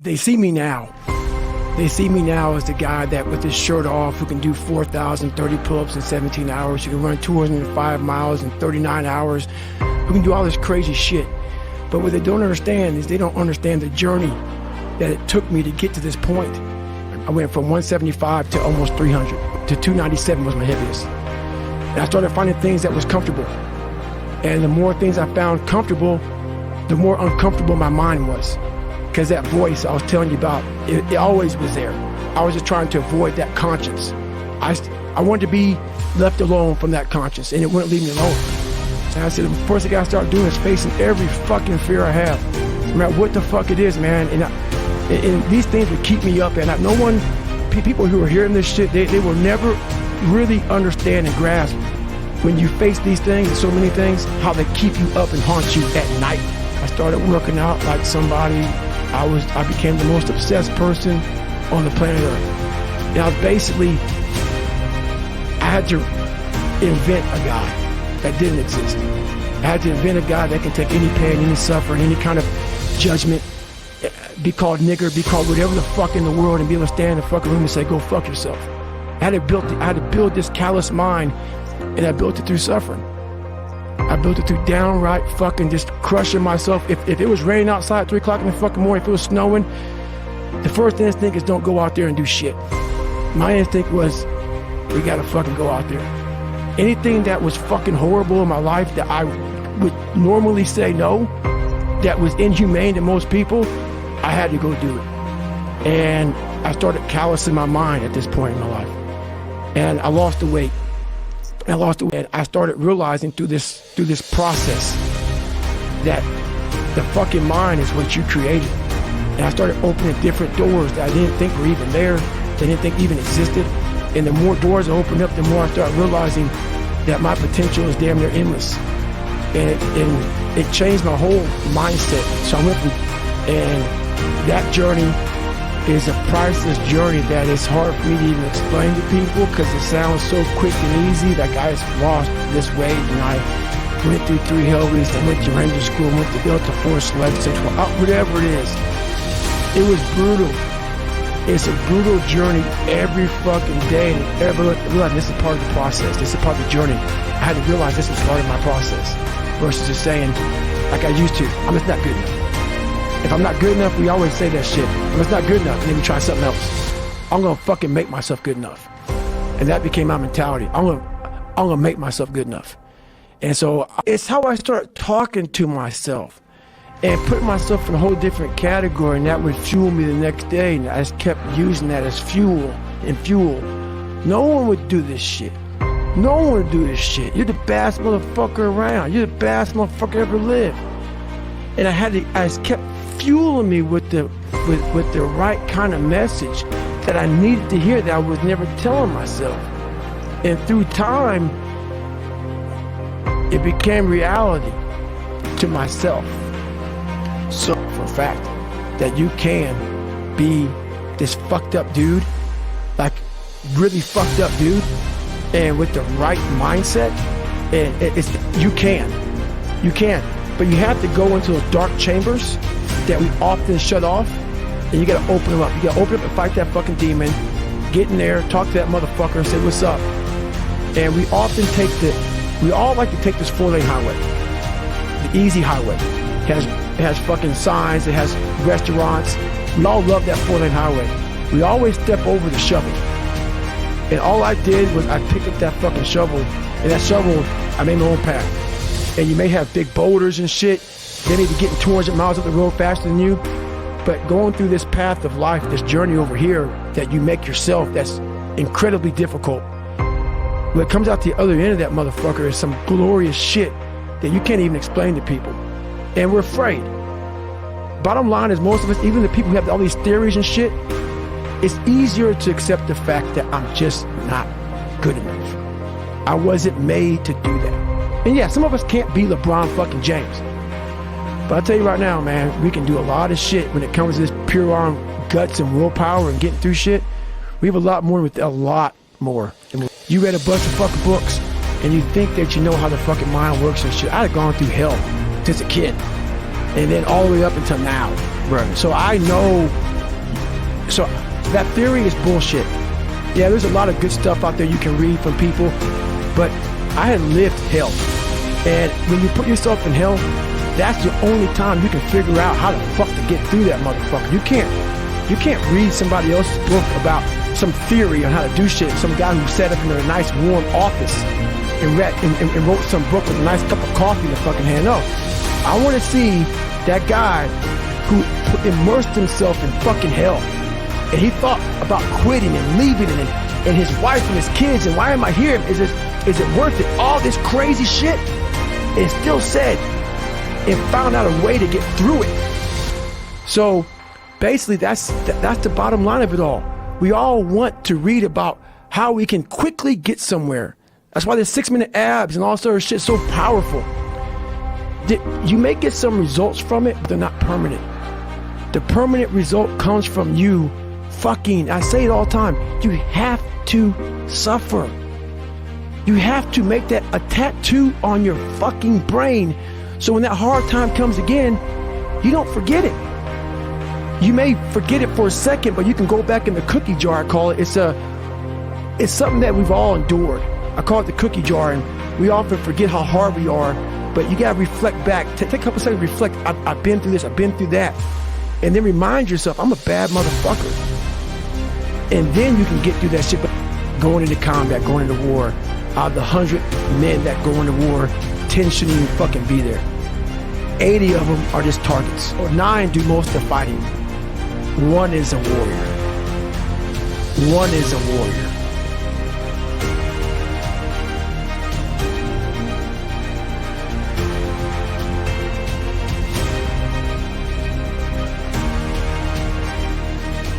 They see me now. They see me now as the guy that with his shirt off who can do 4,030 pull-ups in 17 hours, who can run 205 miles in 39 hours, who can do all this crazy shit. But what they don't understand is they don't understand the journey that it took me to get to this point. I went from 175 to almost 300, to 297 was my heaviest. And I started finding things that was comfortable. And the more things I found comfortable, the more uncomfortable my mind was. Because that voice I was telling you about, it always was there. I was just trying to avoid that conscience. I wanted to be left alone from that conscience, and it wouldn't leave me alone. And I said, the first thing I gotta start doing is facing every fucking fear I have. No matter what the fuck it is, man. And these things would keep me up, and no one, people who are hearing this shit, they will never really understand and grasp when you face these things, and so many things, how they keep you up and haunt you at night. I started working out like somebody. I became the most obsessed person on the planet Earth. Now, basically, I had to invent a guy that didn't exist. I had to invent a guy that can take any pain, any suffering, any kind of judgment, be called nigger, be called whatever the fuck in the world, and be able to stand in the fucking room and say, go fuck yourself. I had to build this callous mind, and I built it through suffering. I built it through downright fucking just crushing myself. If it was raining outside at 3 o'clock in the fucking morning, if it was snowing, the first instinct is don't go out there and do shit. My instinct was, we gotta fucking go out there. Anything that was fucking horrible in my life that I would normally say no, that was inhumane to most people, I had to go do it. And I started callousing my mind at this point in my life. And I lost the weight. And I started realizing through this process that the fucking mind is what you created. And I started opening different doors that I didn't think were even there, that I didn't think even existed. And the more doors I opened up, the more I started realizing that my potential is damn near endless. And it changed my whole mindset. So I went through, and that journey is a priceless journey that is hard for me to even explain to people because it sounds so quick and easy. Like I just lost this weight and I went through 3 hell weeks, I went to ranger school, went to Delta Force Select, whatever it is. It was brutal. It's a brutal journey every fucking day. And every realize this is part of the process. This is part of the journey. I had to realize this was part of my process versus just saying, like I used to, I'm just not good enough. If I'm not good enough, we always say that shit. If it's not good enough, maybe try something else. I'm gonna fucking make myself good enough. And that became my mentality. I'm gonna make myself good enough. And so it's how I start talking to myself and putting myself in a whole different category, and that would fuel me the next day. And I just kept using that as fuel and fuel. No one would do this shit. No one would do this shit. You're the baddest motherfucker around. You're the baddest motherfucker ever lived. And I just kept fueling me with the right kind of message that I needed to hear that I was never telling myself. And through time, it became reality to myself. So for a fact that you can be this fucked up dude, like really fucked up dude, and with the right mindset, and you can. But you have to go into those dark chambers that we often shut off, and you gotta open them up. You gotta open up and fight that fucking demon, get in there, talk to that motherfucker and say, what's up? And we often we all like to take this 4-lane highway, the easy highway. It has fucking signs, it has restaurants. We all love that 4-lane highway. We always step over the shovel. And all I did was I picked up that fucking shovel, and that shovel, I made my own path. And you may have big boulders and shit. They may be getting 200 miles up the road faster than you. But going through this path of life, this journey over here that you make yourself, that's incredibly difficult. What comes out the other end of that motherfucker is some glorious shit that you can't even explain to people. And we're afraid. Bottom line is most of us, even the people who have all these theories and shit, it's easier to accept the fact that I'm just not good enough. I wasn't made to do that. And yeah, some of us can't be LeBron fucking James. But I'll tell you right now, man, we can do a lot of shit when it comes to this pure arm guts and willpower and getting through shit. We have a lot more. You read a bunch of fucking books and you think that you know how the fucking mind works and shit. I've gone through hell since a kid. And then all the way up until now. Right. So I know So that theory is bullshit. Yeah, there's a lot of good stuff out there you can read from people, but I had lived hell. And when you put yourself in hell, that's the only time you can figure out how the fuck to get through that motherfucker. You can't read somebody else's book about some theory on how to do shit. Some guy who sat up in a nice warm office and wrote some book with a nice cup of coffee in the fucking hand. No, I want to see that guy who immersed himself in fucking hell. And he thought about quitting and leaving and his wife and his kids, and why am I here? Is it worth it? All this crazy shit. And still said, and found out a way to get through it. So basically that's the bottom line of it all. We all want to read about how we can quickly get somewhere. That's why the 6-minute abs and all sort of shit is so powerful. You may get some results from it, but they're not permanent. The permanent result comes from you fucking, I say it all the time, you have to suffer. You have to make that a tattoo on your fucking brain, so when that hard time comes again, you don't forget it. You may forget it for a second, but you can go back in the cookie jar, I call it. It's something that we've all endured. I call it the cookie jar, and we often forget how hard we are, but you gotta reflect back. Take a couple seconds to reflect. I've been through this, I've been through that. And then remind yourself, I'm a bad motherfucker. And then you can get through that shit. But going into combat, going into war, out of the 100 men that go into war, 10 shouldn't even fucking be there. 80 of them are just targets. Or 9 do most of the fighting. 1 is a warrior. 1 is a warrior.